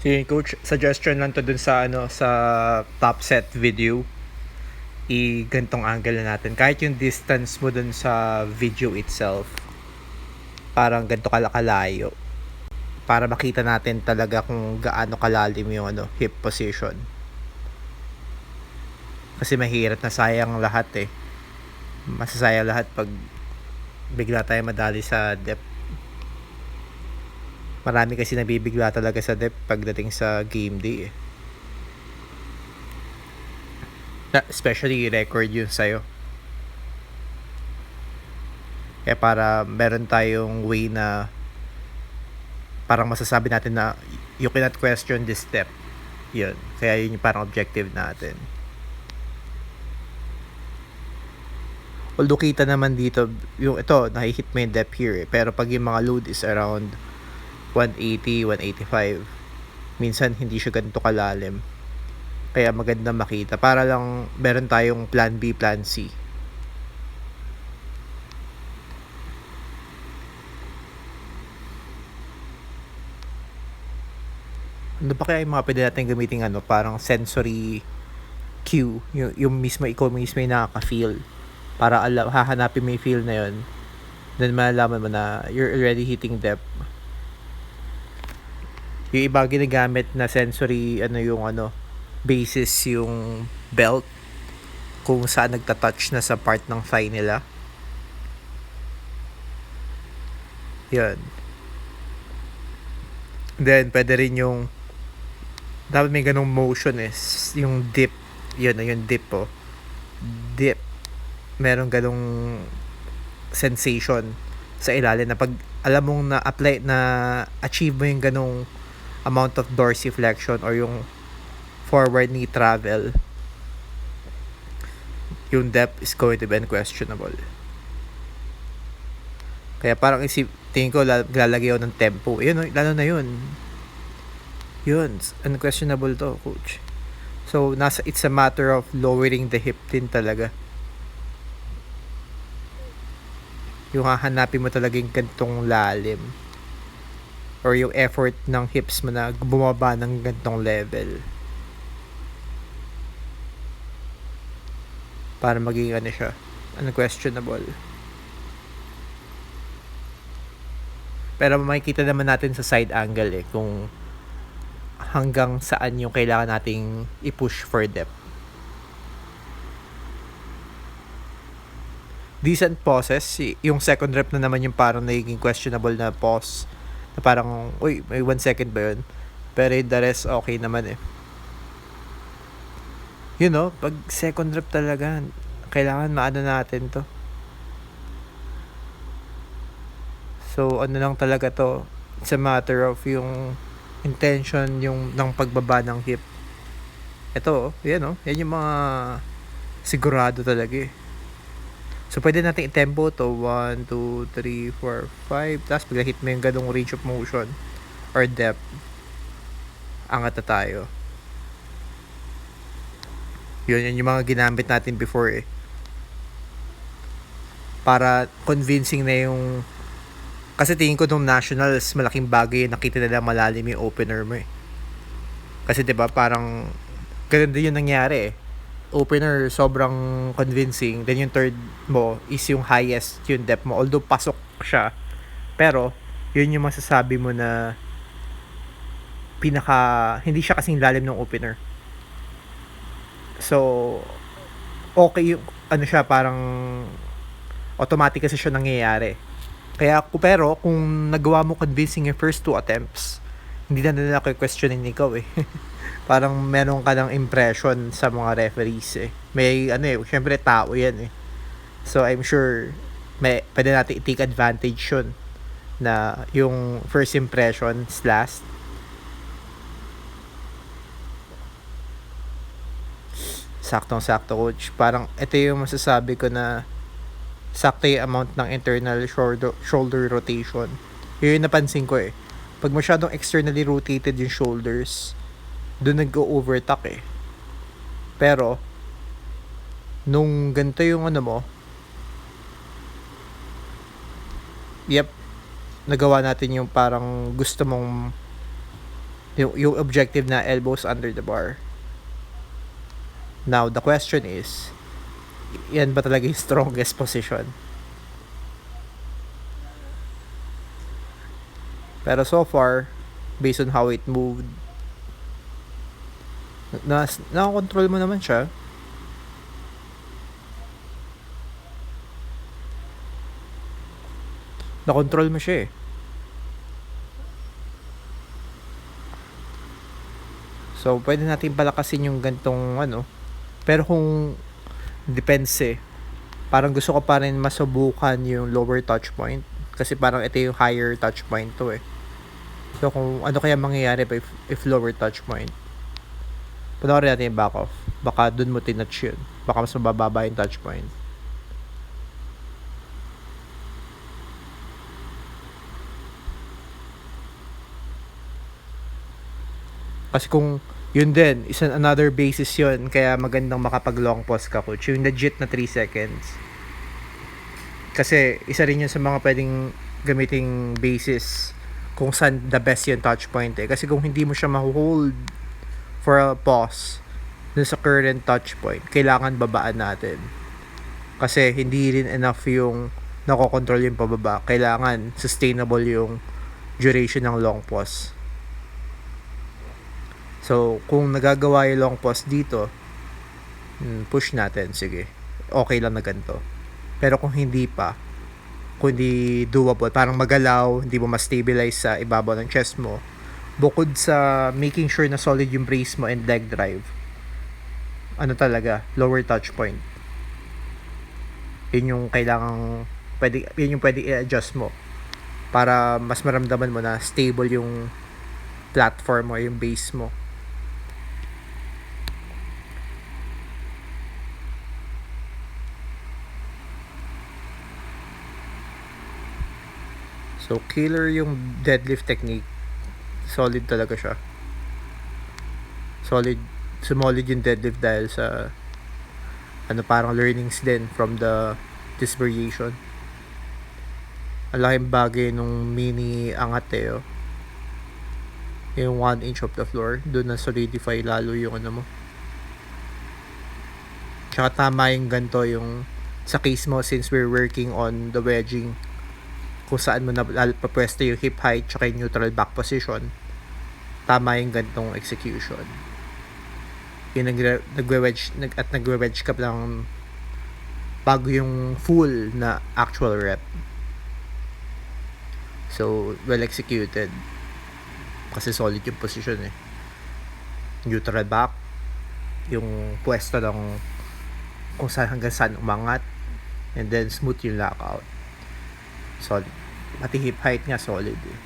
Okay, coach, suggestion lang to dun sa sa top set video. Gantong angle na natin. Kahit yung distance mo dun sa video itself, parang ganito kalayo. Para makita natin talaga kung gaano kalalim yung hip position. Kasi mahirap na sayang lahat eh. Masasayang lahat pag bigla tayo madali sa depth. Marami kasi nabibigla talaga sa depth pagdating sa game day eh. Especially record yun sa'yo. Kaya para meron tayong way na parang masasabi natin na you cannot question this step. Yun. Kaya yun yung parang objective natin. Although kita naman dito, yung ito, nakihit mo yung depth here eh. Pero pag yung mga load is around 180, 185, minsan hindi siya ganito kalalim. Kaya maganda makita. Para lang meron tayong plan B, plan C. Ano ba kaya yung mga pwede natin gamitin parang sensory cue, yung mismo ikaw mismo yung nakaka-feel para hahanapin mo yung feel na yun, then malalaman mo na you're already hitting depth. Yung iba ginagamit na sensory basis yung belt kung saan nagtatouch na sa part ng thigh nila. Yun. Then pwede rin yung dapat may ganong motion yung dip. Yun, yung dip dip. Meron ganong sensation sa ilalim na pag alam mong na-apply na achieve mo yung ganong amount of dorsiflexion or yung forward knee travel, yung depth is going to be unquestionable. Kaya parang tingin ko lalagay ako ng tempo. Yun, lalo na yun. Yun, unquestionable to, coach. So, it's a matter of lowering the hip din talaga. Yung hahanapin mo talaga yung gantong lalim. Or yung effort ng hips mo na bumaba ng gantong level. Para maging siya, unquestionable. Pero makikita naman natin sa side angle kung hanggang saan yung kailangan nating i-push for depth. Decent pauses. Yung second rep na naman yung parang naging questionable na pause. Na parang, uy, may 1 second ba yun? Pero the rest, okay naman pag second rep talaga, kailangan maano natin to. So, lang talaga to. It's a matter of yung intention ng pagbaba ng hip. Ito, yan yung mga sigurado talaga So, pwede natin i-tempo to 1, 2, 3, 4, 5. Tapos, pag hit mo yung ganong range of motion or depth, angat na tayo. Yun yung mga ginamit natin before para convincing na yung kasi tingin ko nung nationals, malaking bagay nakita nila malalim yung opener mo Kasi 'di ba parang ganun din yung nangyari Opener sobrang convincing, then yung third mo is yung highest yung depth mo. Although pasok siya, pero yun yung masasabi mo na hindi siya kasing lalim ng opener. So okay yung siya, parang automatic kasi siya nangyayari. Pero kung nagawa mo convincing yung first 2 attempts, hindi na nila questionin ikaw Parang meron ka ng impression sa mga referees May syempre tao yan So I'm sure pwede natin i-take advantage yun na yung first impression last. Saktong-sakto, coach. Parang ito yung masasabi ko na sakto yung amount ng internal shoulder rotation. Yun yung napansin ko Pag masyadong externally rotated yung shoulders, doon nag-overtuck Pero, nung ganito yung mo, nagawa natin yung parang gusto mong Yung objective na elbows under the bar. Now, the question is, yan ba talaga yung strongest position? Pero so far, based on how it moved, nakakontrol mo naman siya. Nakontrol mo siya eh. So, pwede natin palakasin yung gantong Pero kung depends eh. Parang gusto ko pa rin masubukan yung lower touch point. Kasi parang ito yung higher touch point to eh. So, kung ano kaya mangyayari pa if lower touch point. Panoorin natin yung back off. Baka dun mo tinouch yun. Baka mas mababa yung touch point. Kasi kung yun din, another basis yun. Kaya magandang makapag long pause ka, coach. Yung legit na 3 seconds. Kasi isa rin yun sa mga pwedeng gamiting basis kung saan the best yung touch point eh. Kasi kung hindi mo siya ma-hold for a pause dun sa current touch point, kailangan babaan natin. Kasi hindi rin enough yung nakokontrol yung pababa. Kailangan sustainable yung duration ng long pause. So, kung nagagawa yung long pause dito, push natin, sige. Okay lang na ganito. Pero kung hindi pa, kung hindi doable, parang magalaw, hindi mo ma-stabilize sa ibabaw ng chest mo, bukod sa making sure na solid yung brace mo and leg drive, talaga, lower touch point. Yun yung kailangang, yun yung pwede i-adjust mo para mas maramdaman mo na stable yung platform mo, yung base mo. So, killer yung deadlift technique. Solid talaga siya. Solid yung deadlift dahil sa parang learnings din from this variation. Ang laking bagay nung mini angat eh. Yung 1 inch of the floor, doon na solidify lalo yung mo. Tsaka tama yung ganito yung sa case mo since we're working on the wedging, kung saan mo na papwesto yung hip height tsaka yung neutral back position, tama yung gantong execution. Yung nagwe-wedge ka lang bago yung full na actual rep. So, well executed. Kasi solid yung position eh. Neutral back, yung pwesto ng kung saan hanggang saan umangat, and then smooth yung lockout. Solid. Pati hip height nga solid eh.